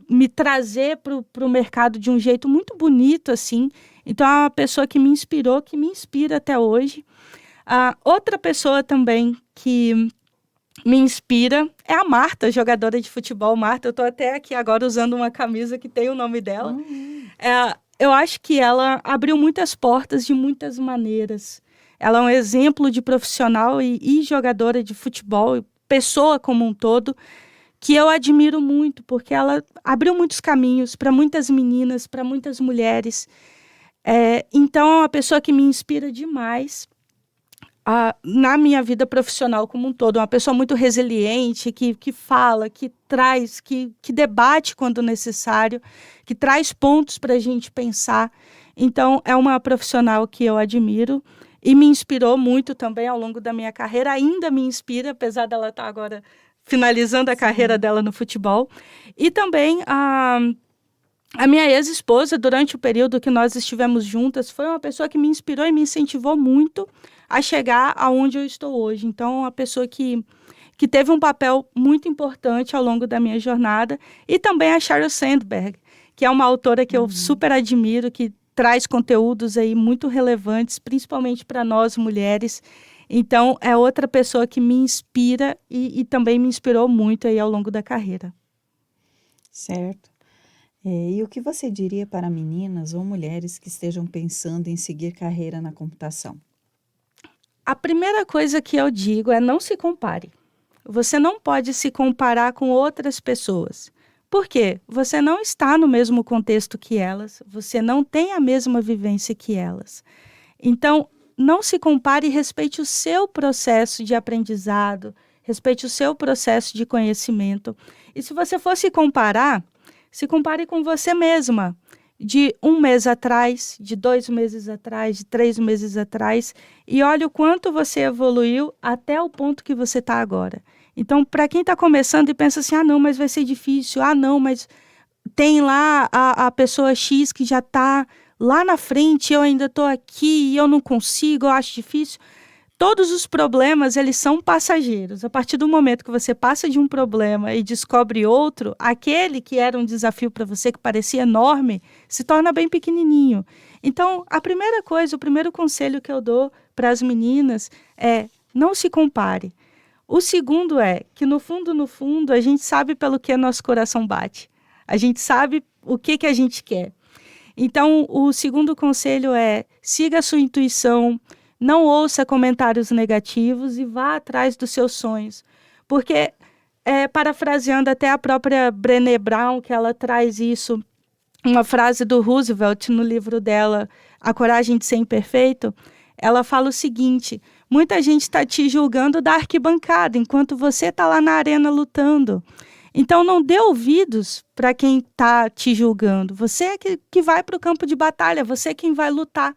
me trazer para o mercado de um jeito muito bonito, assim. Então, é uma pessoa que me inspirou, que me inspira até hoje. Outra pessoa também que me inspira é a Marta, jogadora de futebol. Marta, eu estou até aqui agora usando uma camisa que tem o nome dela. Eu acho que ela abriu muitas portas de muitas maneiras. Ela é um exemplo de profissional e jogadora de futebol, pessoa como um todo, que eu admiro muito, porque ela abriu muitos caminhos para muitas meninas, para muitas mulheres. Então, é uma pessoa que me inspira demais na minha vida profissional como um todo. Uma pessoa muito resiliente, que fala, que traz, que debate quando necessário, que traz pontos para a gente pensar. Então, é uma profissional que eu admiro e me inspirou muito também ao longo da minha carreira. Ainda me inspira, apesar dela estar agora finalizando a carreira dela no futebol. E também a minha ex-esposa, durante o período que nós estivemos juntas, foi uma pessoa que me inspirou e me incentivou muito a chegar aonde eu estou hoje. Então, uma pessoa que teve um papel muito importante ao longo da minha jornada, e também a Sheryl Sandberg, que é uma autora que eu super admiro, que traz conteúdos aí muito relevantes, principalmente para nós mulheres. Então, é outra pessoa que me inspira e também me inspirou muito aí ao longo da carreira. Certo. E o que você diria para meninas ou mulheres que estejam pensando em seguir carreira na computação? A primeira coisa que eu digo é não se compare. Você não pode se comparar com outras pessoas. Por quê? Você não está no mesmo contexto que elas, você não tem a mesma vivência que elas. Então, não se compare e respeite o seu processo de aprendizado, respeite o seu processo de conhecimento. E se você for se compare com você mesma, de 1 mês atrás, de 2 meses atrás, de 3 meses atrás, e olhe o quanto você evoluiu até o ponto que você está agora. Então, para quem está começando e pensa assim, não, mas vai ser difícil, não, mas tem lá a pessoa X que já está lá na frente, eu ainda estou aqui e eu não consigo, eu acho difícil. Todos os problemas, eles são passageiros. A partir do momento que você passa de um problema e descobre outro, aquele que era um desafio para você, que parecia enorme, se torna bem pequenininho. Então, a primeira coisa, o primeiro conselho que eu dou para as meninas é não se compare. O segundo é que, no fundo, a gente sabe pelo que nosso coração bate. A gente sabe o que a gente quer. Então, o segundo conselho é siga a sua intuição, não ouça comentários negativos e vá atrás dos seus sonhos. Porque, parafraseando até a própria Brené Brown, que ela traz isso, uma frase do Roosevelt no livro dela, A Coragem de Ser Imperfeito, ela fala o seguinte: muita gente está te julgando da arquibancada, enquanto você está lá na arena lutando. Então, não dê ouvidos para quem está te julgando. Você é que vai para o campo de batalha, você é quem vai lutar.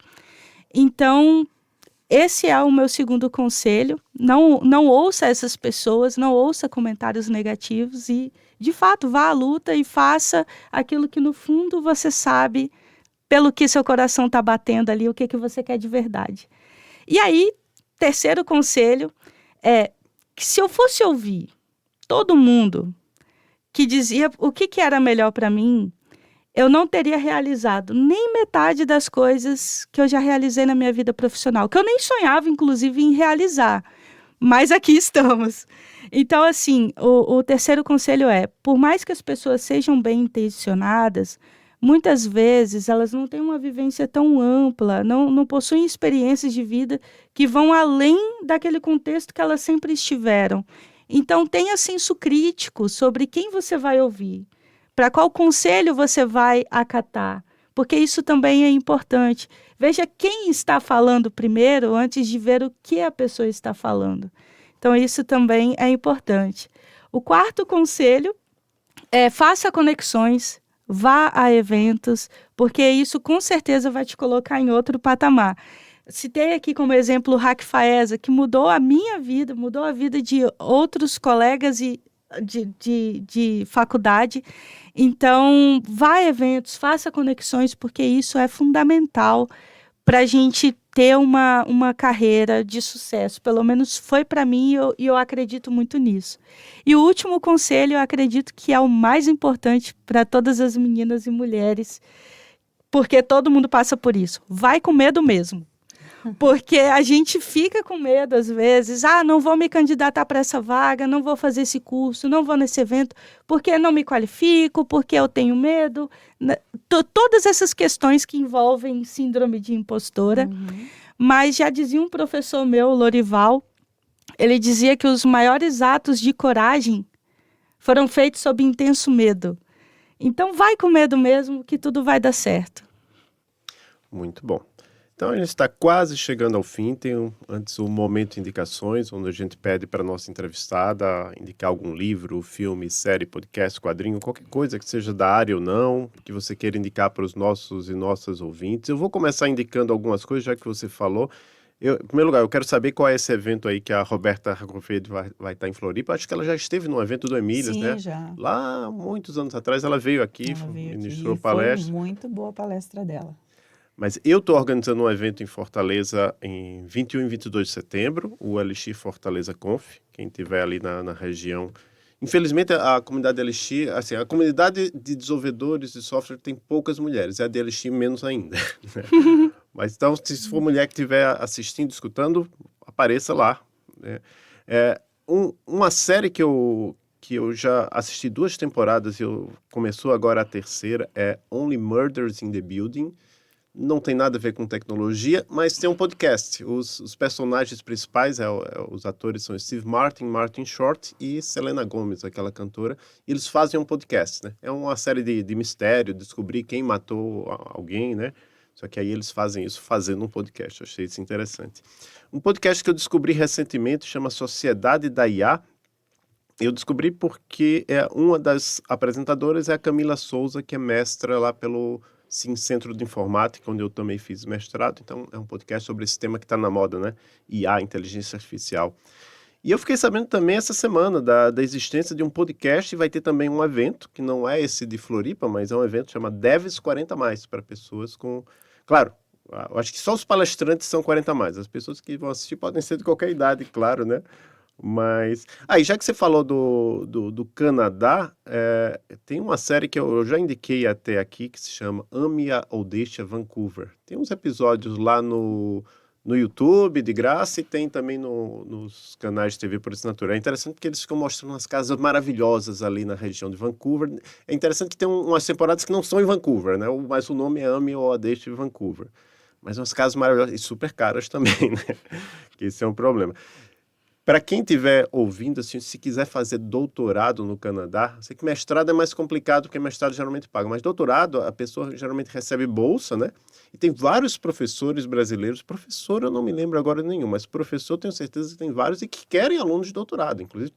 Então, esse é o meu segundo conselho. Não ouça essas pessoas, não ouça comentários negativos e, de fato, vá à luta e faça aquilo que, no fundo, você sabe, pelo que seu coração está batendo ali, o que você quer de verdade. E aí, terceiro conselho é que, se eu fosse ouvir todo mundo que dizia o que era melhor para mim, eu não teria realizado nem metade das coisas que eu já realizei na minha vida profissional, que eu nem sonhava, inclusive, em realizar. Mas aqui estamos. Então, assim, o terceiro conselho é, por mais que as pessoas sejam bem intencionadas, muitas vezes elas não têm uma vivência tão ampla, não possuem experiências de vida que vão além daquele contexto que elas sempre estiveram. Então, tenha senso crítico sobre quem você vai ouvir, para qual conselho você vai acatar, porque isso também é importante. Veja quem está falando primeiro antes de ver o que a pessoa está falando. Então, isso também é importante. O quarto conselho é faça conexões, vá a eventos, porque isso com certeza vai te colocar em outro patamar. Citei aqui como exemplo o Hack Faesa, que mudou a minha vida, mudou a vida de outros colegas de faculdade. Então, vá a eventos, faça conexões, porque isso é fundamental para a gente ter uma carreira de sucesso. Pelo menos foi para mim e eu acredito muito nisso. E o último conselho, eu acredito que é o mais importante para todas as meninas e mulheres, porque todo mundo passa por isso. Vai com medo mesmo. Porque a gente fica com medo, às vezes, não vou me candidatar para essa vaga, não vou fazer esse curso, não vou nesse evento, porque não me qualifico, porque eu tenho medo. Todas essas questões que envolvem síndrome de impostora. Mas já dizia um professor meu, Lorival, ele dizia que os maiores atos de coragem foram feitos sob intenso medo. Então, vai com medo mesmo, que tudo vai dar certo. Muito bom. Então, a gente está quase chegando ao fim. Tem antes o momento de indicações, onde a gente pede para a nossa entrevistada indicar algum livro, filme, série, podcast, quadrinho, qualquer coisa que seja da área ou não, que você queira indicar para os nossos e nossas ouvintes. Eu vou começar indicando algumas coisas, já que você falou. Em primeiro lugar, eu quero saber qual é esse evento aí que a Roberta Ragofedo vai estar em Floripa. Acho que ela já esteve num evento do Emílias, né? Sim, já. Lá, muitos anos atrás, ela veio aqui, ministrou palestra. Foi muito boa a palestra dela. Mas eu estou organizando um evento em Fortaleza em 21 e 22 de setembro, o Elixir Fortaleza Conf, quem estiver ali na região. Infelizmente, a comunidade de Elixir, assim, a comunidade de desenvolvedores de software tem poucas mulheres, a de Elixir menos ainda. Né? Mas então, se for mulher que estiver assistindo, escutando, apareça lá. Né? Uma série que eu já assisti 2 temporadas e começou agora a terceira é Only Murders in the Building. Não tem nada a ver com tecnologia, mas tem um podcast. Os personagens principais, os atores são Steve Martin, Martin Short e Selena Gomez, aquela cantora. E eles fazem um podcast, né? É uma série de mistério, descobrir quem matou alguém, né? Só que aí eles fazem isso fazendo um podcast. Eu achei isso interessante. Um podcast que eu descobri recentemente chama Sociedade da IA. Eu descobri porque uma das apresentadoras é a Camila Souza, que é mestra lá pelo Centro de Informática, onde eu também fiz mestrado. Então, é um podcast sobre esse tema que está na moda, né? IA, inteligência artificial. E eu fiquei sabendo também essa semana da existência de um podcast e vai ter também um evento, que não é esse de Floripa, mas é um evento chamado Devs 40+, para pessoas com... Claro, eu acho que só os palestrantes são 40+. As pessoas que vão assistir podem ser de qualquer idade, claro, né? Mas... e já que você falou do Canadá, tem uma série que eu já indiquei até aqui, que se chama Ame-a ou Deixa Vancouver. Tem uns episódios lá no YouTube, de graça, e tem também nos canais de TV por assinatura. É interessante porque eles ficam mostrando umas casas maravilhosas ali na região de Vancouver. É interessante que tem umas temporadas que não são em Vancouver, né? Mas o nome é Ame ou Deixa Vancouver. Mas umas casas maravilhosas e super caras também, né? Que esse é um problema. Para quem estiver ouvindo, assim, se quiser fazer doutorado no Canadá, sei que mestrado é mais complicado, porque mestrado geralmente paga, mas doutorado, a pessoa geralmente recebe bolsa, né? E tem vários professores brasileiros, professor eu não me lembro agora nenhum, mas professor eu tenho certeza que tem vários e que querem alunos de doutorado. Inclusive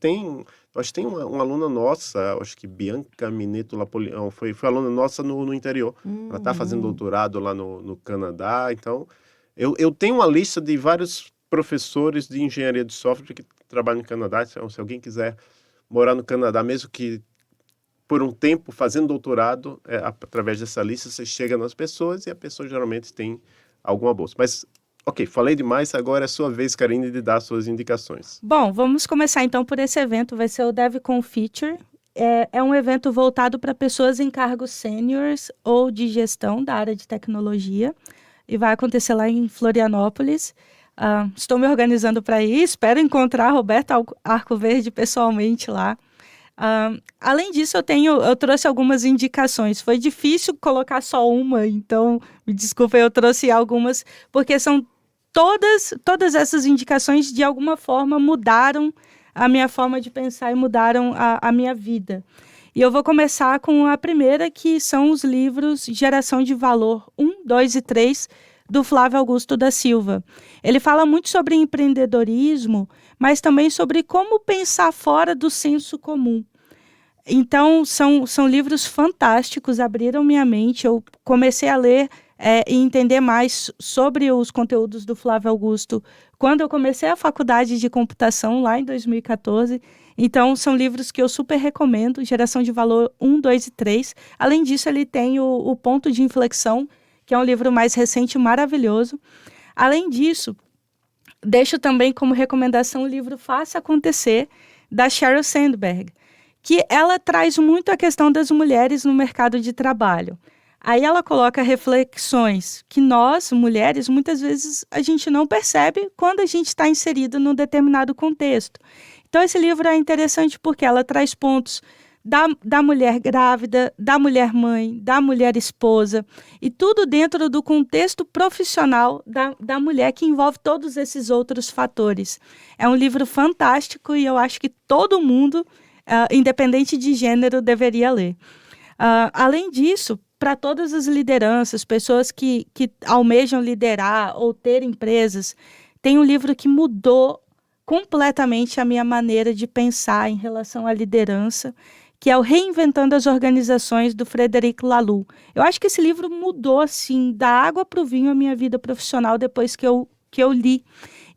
acho que tem uma aluna nossa, acho que Bianca Mineto Lapolião, foi aluna nossa no interior. Ela está fazendo doutorado lá no Canadá, então eu tenho uma lista de vários professores de engenharia de software que trabalham no Canadá. Então, se alguém quiser morar no Canadá, mesmo que por um tempo fazendo doutorado, através dessa lista você chega nas pessoas e a pessoa geralmente tem alguma bolsa. Mas, ok, falei demais, agora é a sua vez, Karine, de dar suas indicações. Bom, vamos começar então por esse evento, vai ser o DevCon Feature. É um evento voltado para pessoas em cargos sêniores ou de gestão da área de tecnologia e vai acontecer lá em Florianópolis. Estou me organizando para ir, espero encontrar Roberto Arcoverde pessoalmente lá. Além disso, eu trouxe algumas indicações. Foi difícil colocar só uma, então me desculpa, eu trouxe algumas, porque são todas essas indicações de alguma forma mudaram a minha forma de pensar e mudaram a minha vida. E eu vou começar com a primeira, que são os livros Geração de Valor 1, 2 e 3, do Flávio Augusto da Silva. Ele fala muito sobre empreendedorismo, mas também sobre como pensar fora do senso comum. Então, são livros fantásticos, abriram minha mente. Eu comecei a ler e entender mais sobre os conteúdos do Flávio Augusto quando eu comecei a faculdade de computação, lá em 2014. Então, são livros que eu super recomendo, Geração de Valor 1, 2 e 3. Além disso, ele tem o Ponto de Inflexão, que é um livro mais recente, maravilhoso. Além disso, deixo também como recomendação o livro Faça Acontecer, da Sheryl Sandberg, que ela traz muito a questão das mulheres no mercado de trabalho. Aí ela coloca reflexões que nós, mulheres, muitas vezes a gente não percebe quando a gente está inserido num determinado contexto. Então, esse livro é interessante porque ela traz pontos da mulher grávida, da mulher mãe, da mulher esposa, e tudo dentro do contexto profissional da mulher, que envolve todos esses outros fatores. É um livro fantástico e eu acho que todo mundo, independente de gênero, deveria ler. Além disso, para todas as lideranças, pessoas que almejam liderar ou ter empresas, tem um livro que mudou completamente a minha maneira de pensar em relação à liderança, que é o Reinventando as Organizações, do Frederic Laloux. Eu acho que esse livro mudou, assim, da água para o vinho a minha vida profissional depois que eu li.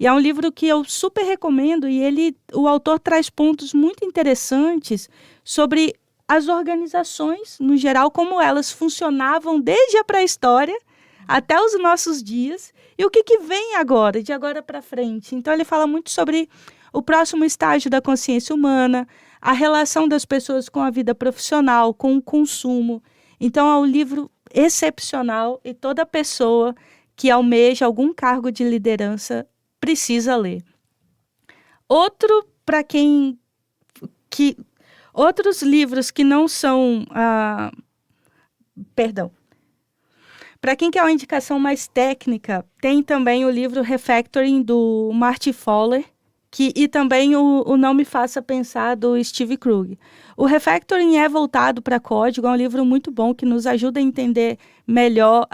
E é um livro que eu super recomendo e o autor traz pontos muito interessantes sobre as organizações, no geral, como elas funcionavam desde a pré-história até os nossos dias, e o que vem agora, de agora para frente. Então, ele fala muito sobre o próximo estágio da consciência humana, a relação das pessoas com a vida profissional, com o consumo. Então, é um livro excepcional e toda pessoa que almeja algum cargo de liderança precisa ler. Outros livros que não são... Para quem quer uma indicação mais técnica, tem também o livro Refactoring, do Marty Fowler, e também o Não Me Faça Pensar, do Steve Krug. O Refactoring é voltado para código, é um livro muito bom que nos ajuda a entender melhor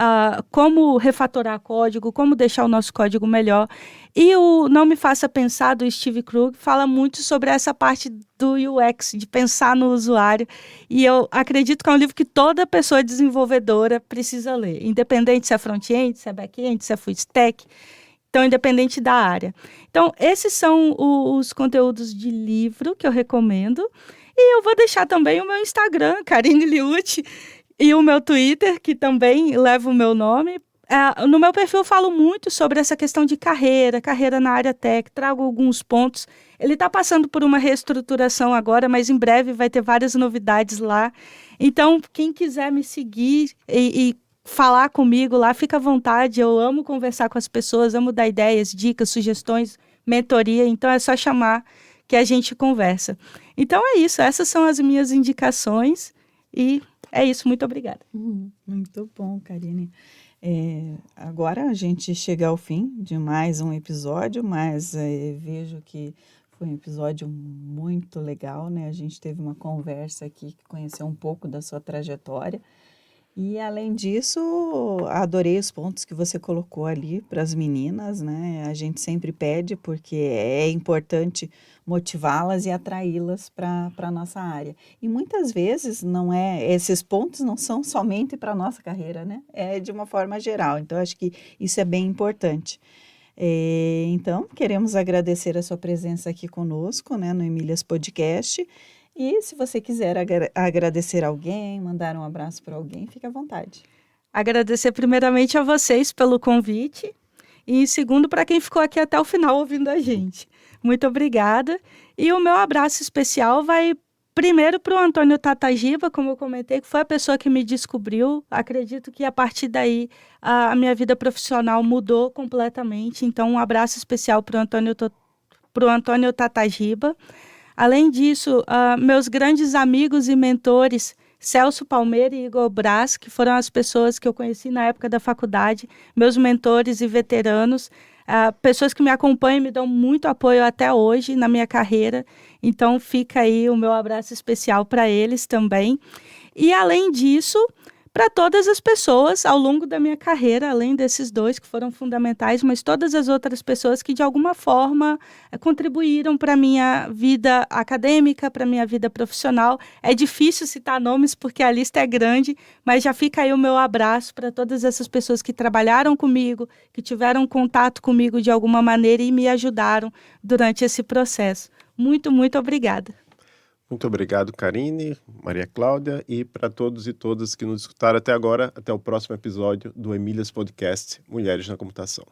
como refatorar código, como deixar o nosso código melhor. E o Não Me Faça Pensar, do Steve Krug, fala muito sobre essa parte do UX, de pensar no usuário. E eu acredito que é um livro que toda pessoa desenvolvedora precisa ler, independente se é front-end, se é back-end, se é full stack. Então, independente da área. Então, esses são os conteúdos de livro que eu recomendo. E eu vou deixar também o meu Instagram, Karine Liutti, e o meu Twitter, que também leva o meu nome. No meu perfil eu falo muito sobre essa questão de carreira na área tech, trago alguns pontos. Ele está passando por uma reestruturação agora, mas em breve vai ter várias novidades lá. Então, quem quiser me seguir e falar comigo lá, fica à vontade. Eu amo conversar com as pessoas, amo dar ideias, dicas, sugestões, mentoria. Então é só chamar que a gente conversa. Então é isso, essas são as minhas indicações e é isso, muito obrigada. Muito bom, Karine. Agora a gente chega ao fim de mais um episódio, mas vejo que foi um episódio muito legal, né? A gente teve uma conversa aqui que conheceu um pouco da sua trajetória. E, além disso, adorei os pontos que você colocou ali para as meninas, né? A gente sempre pede, porque é importante motivá-las e atraí-las para a nossa área. E muitas vezes esses pontos não são somente para a nossa carreira, né? É de uma forma geral. Então, acho que isso é bem importante. Então, queremos agradecer a sua presença aqui conosco, né, no Emílias Podcast. E se você quiser agradecer alguém, mandar um abraço para alguém, fique à vontade. Agradecer primeiramente a vocês pelo convite e em segundo para quem ficou aqui até o final ouvindo a gente. Muito obrigada. E o meu abraço especial vai primeiro para o Antônio Tatagiba, como eu comentei, que foi a pessoa que me descobriu. Acredito que a partir daí a minha vida profissional mudou completamente. Então, um abraço especial para o Antônio Tatagiba. Além disso, meus grandes amigos e mentores, Celso Palmeira e Igor Brás, que foram as pessoas que eu conheci na época da faculdade, meus mentores e veteranos, pessoas que me acompanham e me dão muito apoio até hoje na minha carreira. Então, fica aí o meu abraço especial para eles também. E, além disso, para todas as pessoas ao longo da minha carreira, além desses dois que foram fundamentais, mas todas as outras pessoas que de alguma forma contribuíram para a minha vida acadêmica, para a minha vida profissional. É difícil citar nomes porque a lista é grande, mas já fica aí o meu abraço para todas essas pessoas que trabalharam comigo, que tiveram contato comigo de alguma maneira e me ajudaram durante esse processo. Muito, muito obrigada. Muito obrigado, Karine, Maria Cláudia, e para todos e todas que nos escutaram até agora, até o próximo episódio do Emílias Podcast Mulheres na Computação.